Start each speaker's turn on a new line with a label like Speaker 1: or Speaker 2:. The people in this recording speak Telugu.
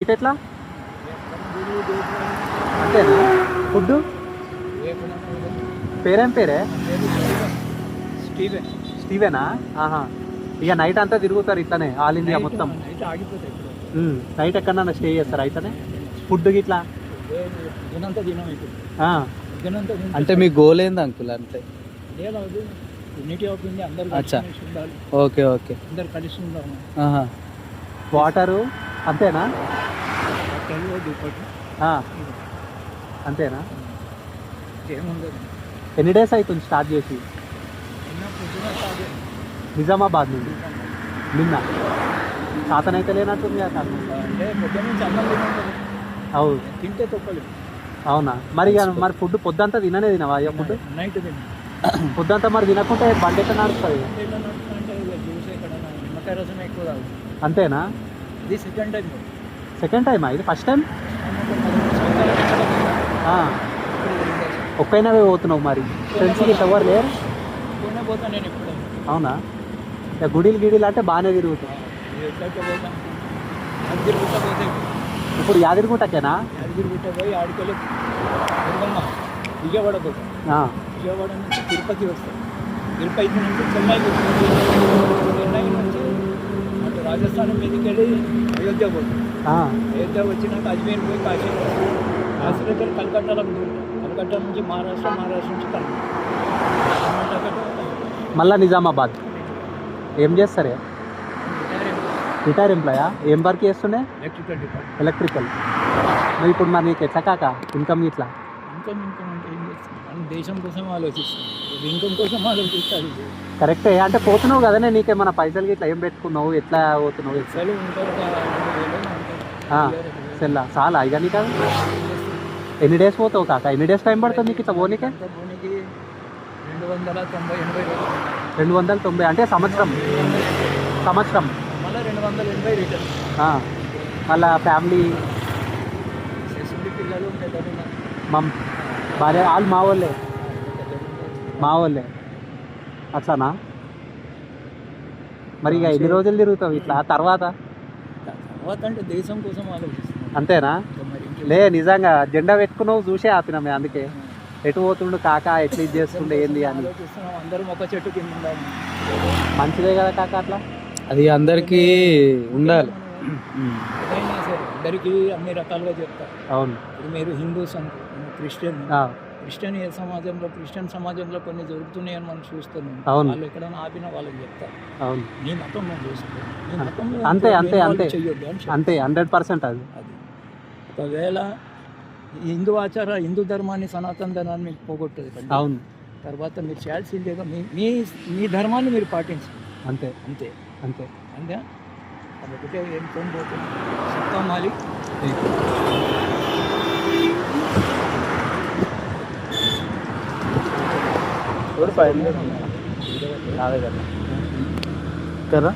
Speaker 1: ఇటు ఎట్లా అంతేనా ఫుడ్ పేరేం పేరే స్టీవెనా ఆహా ఇక నైట్ అంతా తిరుగుతారు ఇట్లానే ఆల్ ఇండియా మొత్తం నైట్ ఎక్కడన్నా స్టే చేస్తారు అయితేనే ఫుడ్ గిట్లా
Speaker 2: అంటే మీ గోల్ ఏంది అంకుల్ అంటే అచ్చా ఓకే ఓకే
Speaker 3: అందరు కలిసి ఉండాలి.
Speaker 1: వాటరు అంతేనా అంతేనా
Speaker 3: ఏముండదు
Speaker 1: ఎన్ని డేస్ అవుతుంది స్టార్ట్ చేసి నిజామాబాద్ నుండి నిన్న శాతనైతే లేనట్టుంది
Speaker 3: అంటే పొద్దున్న నుంచి అన్నం తినండి
Speaker 1: అవును
Speaker 3: తింటే తొక్కలేదు.
Speaker 1: అవునా మరి మరి ఫుడ్ పొద్దంతా తిననే తినవా అయ్యా ఫుడ్
Speaker 3: నైట్ తిని
Speaker 1: పొద్దంతా మరి తినకుంటే బండి ఎట్లా నడుస్తుంది
Speaker 3: అంటే జ్యూస్ ఇక్కడ నిమ్మకాయ రసం ఎక్కువ తాగు.
Speaker 1: అంతేనా
Speaker 3: ఇది సెకండ్ టైం.
Speaker 1: సెకండ్ టైమా ఇది ఫస్ట్ టైం ఒక్కైనావే పోతున్నావు మరి ఫ్రెండ్స్కి ఎవరు లేరు
Speaker 3: పోయినా పోతాను నేను ఇప్పుడు.
Speaker 1: అవునా ఇక గుడిలు గిడిలు అంటే బాగానే తిరుగుతావు
Speaker 3: ఎక్కడికి పోతాను యాదగిరిగుట్ట పోతే
Speaker 1: ఇప్పుడు యాదగిరిగుట్టకేనా
Speaker 3: యాదగిరిగుట్ట పోయి ఆడికెళ్ళి దుర్గమ్మ విజయవాడ పోతాం. విజయవాడ నుంచి తిరుపతి వస్తాం. తిరుపతి నుంచి చెన్నై చెన్నై నుంచి అటు రాజస్థాన్ మీదకి వెళ్ళి అయోధ్య పోతాం. అయోధ్య వచ్చినాక అజ్మీర్ పోయి కాశీ కాశీ దగ్గర కలకట్టాలో కలకట్టా నుంచి మహారాష్ట్ర నుంచి కర్ణాటక
Speaker 1: మళ్ళా నిజామాబాద్ ఏం చేస్తారే రిటైర్ ఎంప్లాయా ఏం వర్క్ చేస్తుండే
Speaker 3: ఎలక్ట్రికల్ డిపార్ట్మెంట్.
Speaker 1: ఎలక్ట్రికల్ మరి ఇప్పుడు మరి నీకు ఎట్లా కాక ఇన్కమ్ ఇట్లా
Speaker 3: ఇన్కమ్ అంటే ఏం చేస్తాం మనం దేశం కోసం ఆలోచిస్తాం. ఇన్కమ్ కోసం ఆలోచిస్తాడు.
Speaker 1: కరెక్టే అంటే పోతున్నావు కదనే నీకేమన్నా పైసలు ఇట్లా ఏం పెట్టుకున్నావు ఎట్లా పోతున్నావు
Speaker 3: సెల్ ఉంటారు
Speaker 1: సెల్లా చాలా ఇక నీకు ఎన్ని డేస్ పోతావు కాక ఎన్ని డేస్ టైం పడుతుంది నీకు ఇట్లా పోనీకే
Speaker 3: పోనీకి 290
Speaker 1: 290 అంటే సంవత్సరం
Speaker 3: మళ్ళీ 280 రిటర్న్.
Speaker 1: మళ్ళా ఫ్యామిలీ
Speaker 3: పిల్లలు ఉంటారు
Speaker 1: భార్య వాళ్ళు మా వాళ్ళే అట్లానా మరి ఇక ఎన్ని రోజులు తిరుగుతావు ఇట్లా తర్వాత
Speaker 3: అంటే దేశం కోసం ఆలోచిస్తాం.
Speaker 1: అంతేనా లే నిజంగా జెండా పెట్టుకున్నావు చూసే ఆపినామే అందుకే ఎటు పోతుండు కాక ఎట్లా ఇది చేస్తుండే ఏంది అని
Speaker 3: అందరం ఒక చెట్టు కింద ఉండాలి.
Speaker 1: మంచిదే కదా కాక అట్లా
Speaker 2: అది అందరికీ ఉండాలి.
Speaker 3: ఏదైనా సరే అందరికీ అన్ని రకాలుగా చెప్తారు.
Speaker 1: అవును
Speaker 3: ఇప్పుడు మీరు హిందూస్ అనుకో క్రిస్టియన్ సమాజంలో కొన్ని జరుగుతున్నాయని మనం చూస్తున్నాం. వాళ్ళు ఎక్కడైనా ఆపినా వాళ్ళకి చెప్తారు.
Speaker 1: అవును
Speaker 3: నీ మతం మనం చూసుకో నీ మతం
Speaker 1: అంతే అంతే అంతే
Speaker 3: చెయ్యొద్దు అని
Speaker 1: అంతే 100% అది
Speaker 3: ఒకవేళ హిందూ ధర్మాన్ని సనాతన ధర్మాన్ని మీకు పోగొట్టదు.
Speaker 1: అవును
Speaker 3: తర్వాత మీరు చేయాల్సింది ఏదో మీ ధర్మాన్ని మీరు పాటించాలి.
Speaker 1: అంతే
Speaker 3: అంతే
Speaker 1: అంతే
Speaker 3: అంతే అదొకటే ఏం పోతుంది. సత్తా మాలిక్
Speaker 1: कर रहा